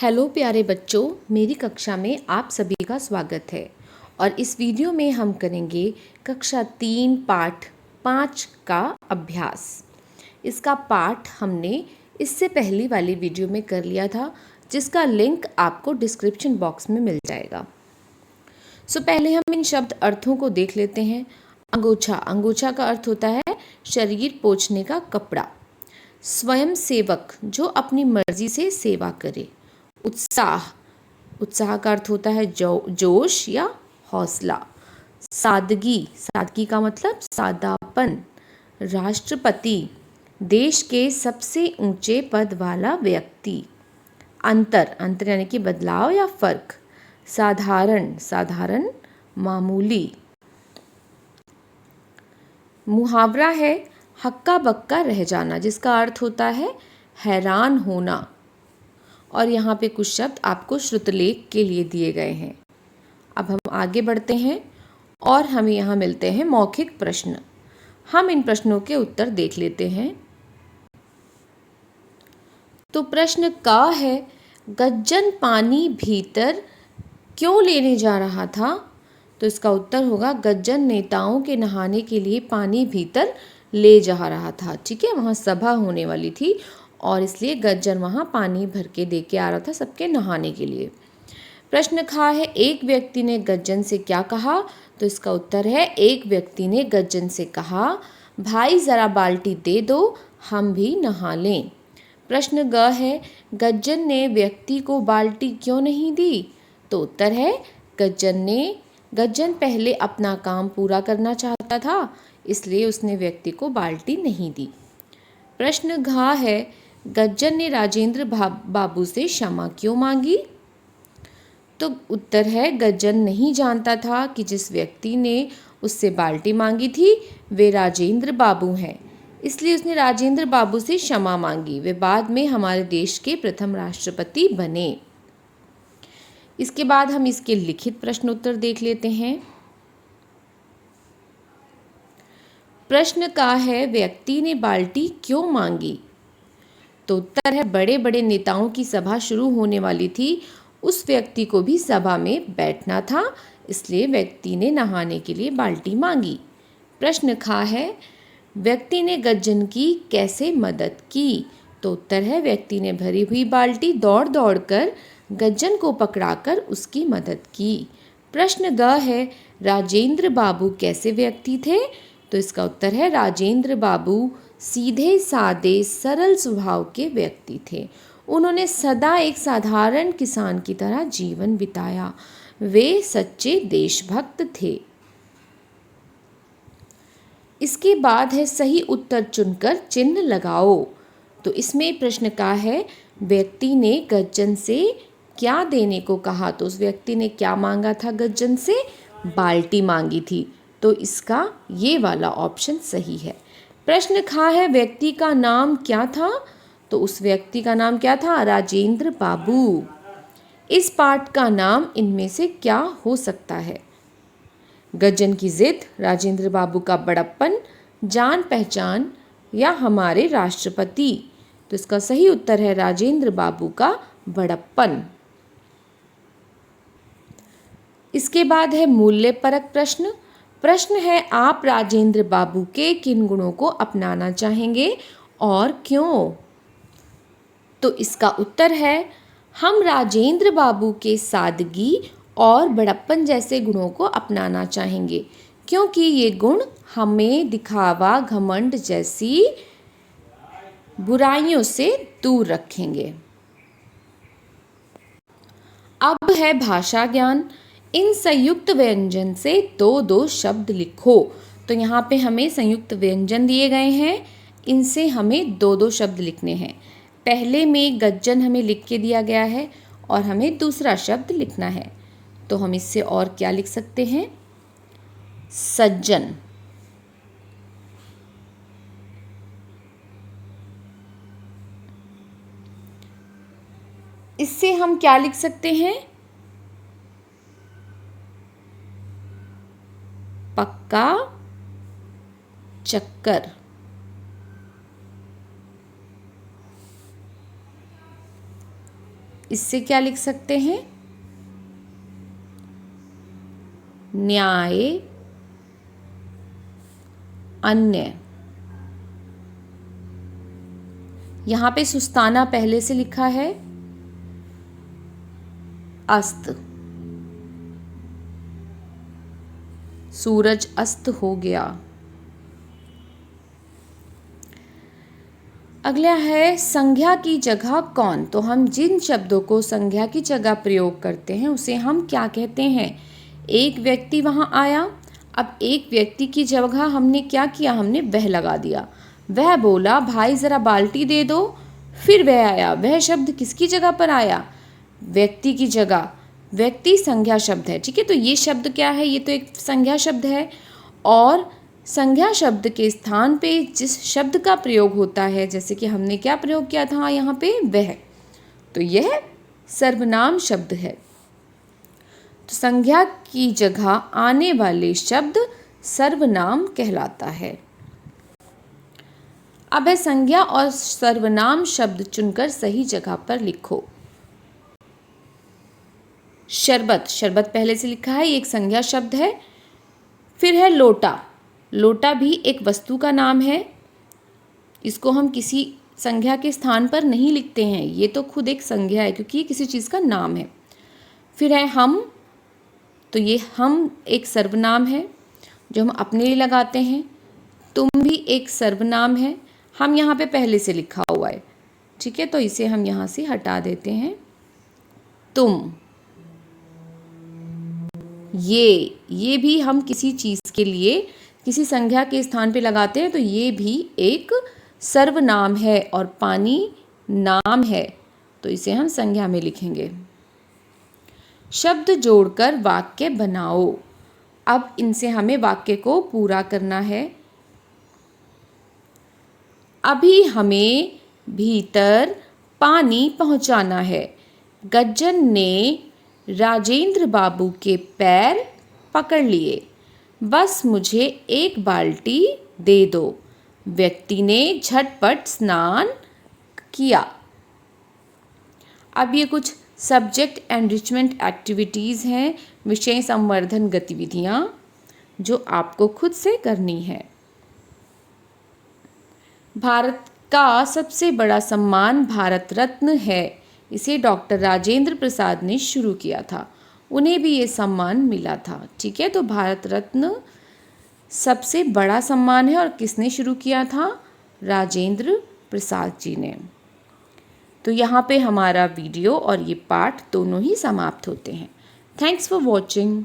Hello प्यारे बच्चों, मेरी कक्षा में आप सभी का स्वागत है। और इस वीडियो में हम करेंगे कक्षा 3 पाठ 5 का अभ्यास। इसका पाठ हमने इससे पहली वाली वीडियो में कर लिया था, जिसका लिंक आपको डिस्क्रिप्शन बॉक्स में मिल जाएगा। पहले हम इन शब्द अर्थों को देख लेते हैं। अंगोछा, अंगोछा का अर्थ होता है शरीर पोंछने का कपड़ा। स्वयं सेवक, जो अपनी मर्जी से सेवा करे। उत्साह, उत्साह का अर्थ होता है जोश या हौसला। सादगी, सादगी का मतलब सादापन। राष्ट्रपति, देश के सबसे ऊंचे पद वाला व्यक्ति। अंतर, अंतर यानी कि बदलाव या फर्क। साधारण, साधारण मामूली। मुहावरा है हक्का बक्का रह जाना, जिसका अर्थ होता है हैरान होना। और यहाँ पे कुछ शब्द आपको श्रुतलेख के लिए दिए गए हैं। अब हम आगे बढ़ते हैं और हमें यहाँ मिलते हैं मौखिक प्रश्न। हम इन प्रश्नों के उत्तर देख लेते हैं। तो प्रश्न का है, गज्जन पानी भीतर क्यों लेने जा रहा था? तो इसका उत्तर होगा, गज्जन नेताओं के नहाने के लिए पानी भीतर ले जा रहा था। ठीक है, वहाँ सभा होने वाली थी और इसलिए गज्जन वहाँ पानी भर के दे के आ रहा था सबके नहाने के लिए। प्रश्न खा है, एक व्यक्ति ने गज्जन से क्या कहा? तो इसका उत्तर है, एक व्यक्ति ने गज्जन से कहा, भाई ज़रा बाल्टी दे दो, हम भी नहा लें। प्रश्न ग है, गज्जन ने व्यक्ति को बाल्टी क्यों नहीं दी? तो उत्तर है, गज्जन पहले अपना काम पूरा करना चाहता था, इसलिए उसने व्यक्ति को बाल्टी नहीं दी। प्रश्न घ है, गज्जन ने राजेंद्र बाबू से क्षमा क्यों मांगी? तो उत्तर है, गज्जन नहीं जानता था कि जिस व्यक्ति ने उससे बाल्टी मांगी थी वे राजेंद्र बाबू हैं, इसलिए उसने राजेंद्र बाबू से क्षमा मांगी। वे बाद में हमारे देश के प्रथम राष्ट्रपति बने। इसके बाद हम इसके लिखित प्रश्न उत्तर देख लेते हैं। प्रश्न का है, व्यक्ति ने बाल्टी क्यों मांगी? तो उत्तर है, बड़े बड़े नेताओं की सभा शुरू होने वाली थी, उस व्यक्ति को भी सभा में बैठना था, इसलिए व्यक्ति ने नहाने के लिए बाल्टी मांगी। प्रश्न खा है, व्यक्ति ने गज्जन की कैसे मदद की? तो उत्तर है, व्यक्ति ने भरी हुई बाल्टी दौड़ दौड़ कर गज्जन को पकड़ाकर उसकी मदद की। प्रश्न ग है, राजेंद्र बाबू कैसे व्यक्ति थे? तो इसका उत्तर है, राजेंद्र बाबू सीधे सादे सरल स्वभाव के व्यक्ति थे। उन्होंने सदा एक साधारण किसान की तरह जीवन बिताया। वे सच्चे देशभक्त थे। इसके बाद है सही उत्तर चुनकर चिन्ह लगाओ। तो इसमें प्रश्न का है, व्यक्ति ने गज्जन से क्या देने को कहा? तो उस व्यक्ति ने क्या मांगा था? गज्जन से बाल्टी मांगी थी। तो इसका ये वाला ऑप्शन सही है। प्रश्न खा है, व्यक्ति का नाम क्या था? तो उस व्यक्ति का नाम क्या था? राजेंद्र बाबू। इस पाठ का नाम इनमें से क्या हो सकता है? गज्जन की जिद, राजेंद्र बाबू का बड़प्पन, जान पहचान या हमारे राष्ट्रपति। तो इसका सही उत्तर है राजेंद्र बाबू का बड़प्पन। इसके बाद है मूल्य परक प्रश्न। प्रश्न है, आप राजेंद्र बाबू के किन गुणों को अपनाना चाहेंगे और क्यों? तो इसका उत्तर है, हम राजेंद्र बाबू के सादगी और बड़प्पन जैसे गुणों को अपनाना चाहेंगे, क्योंकि ये गुण हमें दिखावा, घमंड जैसी बुराइयों से दूर रखेंगे। अब है भाषा ज्ञान। इन संयुक्त व्यंजन से दो दो शब्द लिखो। तो यहाँ पे हमें संयुक्त व्यंजन दिए गए हैं, इनसे हमें दो दो शब्द लिखने हैं। पहले में गज्जन हमें लिख के दिया गया है और हमें दूसरा शब्द लिखना है। तो हम इससे और क्या लिख सकते हैं? सज्जन। इससे हम क्या लिख सकते हैं? पक्का, चक्कर। इससे क्या लिख सकते हैं? न्याय, अन्य। यहाँ पे सुस्ताना पहले से लिखा है, अस्त, सूरज अस्त हो गया। अगला है संज्ञा की जगह कौन। तो हम जिन शब्दों को संज्ञा की जगह प्रयोग करते हैं उसे हम क्या कहते हैं? एक व्यक्ति वहाँ आया, अब एक व्यक्ति की जगह हमने क्या किया? हमने वह लगा दिया। वह बोला भाई ज़रा बाल्टी दे दो, फिर वह आया। वह शब्द किसकी जगह पर आया? व्यक्ति की जगह। व्यक्ति संज्ञा शब्द है, ठीक है। तो ये शब्द क्या है? ये तो एक संज्ञा शब्द है। और संज्ञा शब्द के स्थान पे जिस शब्द का प्रयोग होता है, जैसे कि हमने क्या प्रयोग किया था यहाँ पे? वह, तो यह सर्वनाम शब्द है। तो संज्ञा की जगह आने वाले शब्द सर्वनाम कहलाता है। अब है संज्ञा और सर्वनाम शब्द चुनकर सही जगह पर लिखो। शरबत, शरबत पहले से लिखा है, ये एक संज्ञा शब्द है। फिर है लोटा, लोटा भी एक वस्तु का नाम है। इसको हम किसी संज्ञा के स्थान पर नहीं लिखते हैं, ये तो खुद एक संज्ञा है क्योंकि ये किसी चीज़ का नाम है। फिर है हम, तो ये हम एक सर्वनाम है जो हम अपने लिए लगाते हैं। तुम भी एक सर्वनाम है, हम यहाँ पे पहले से लिखा हुआ है, ठीक है, तो इसे हम यहाँ से हटा देते हैं। तुम, ये भी हम किसी चीज़ के लिए किसी संज्ञा के स्थान पे लगाते हैं, तो ये भी एक सर्वनाम है। और पानी नाम है, तो इसे हम संज्ञा में लिखेंगे। शब्द जोड़कर वाक्य बनाओ। अब इनसे हमें वाक्य को पूरा करना है। अभी हमें भीतर पानी पहुंचाना है। गज्जन ने राजेंद्र बाबू के पैर पकड़ लिए। बस मुझे एक बाल्टी दे दो। व्यक्ति ने झटपट स्नान किया। अब ये कुछ सब्जेक्ट एनरिचमेंट एक्टिविटीज़ हैं, विषय संवर्धन गतिविधियाँ जो आपको खुद से करनी है। भारत का सबसे बड़ा सम्मान भारत रत्न है। इसे डॉक्टर राजेंद्र प्रसाद ने शुरू किया था, उन्हें भी ये सम्मान मिला था, ठीक है। तो भारत रत्न सबसे बड़ा सम्मान है और किसने शुरू किया था? राजेंद्र प्रसाद जी ने। तो यहाँ पे हमारा वीडियो और ये पाठ दोनों ही समाप्त होते हैं। Thanks for watching.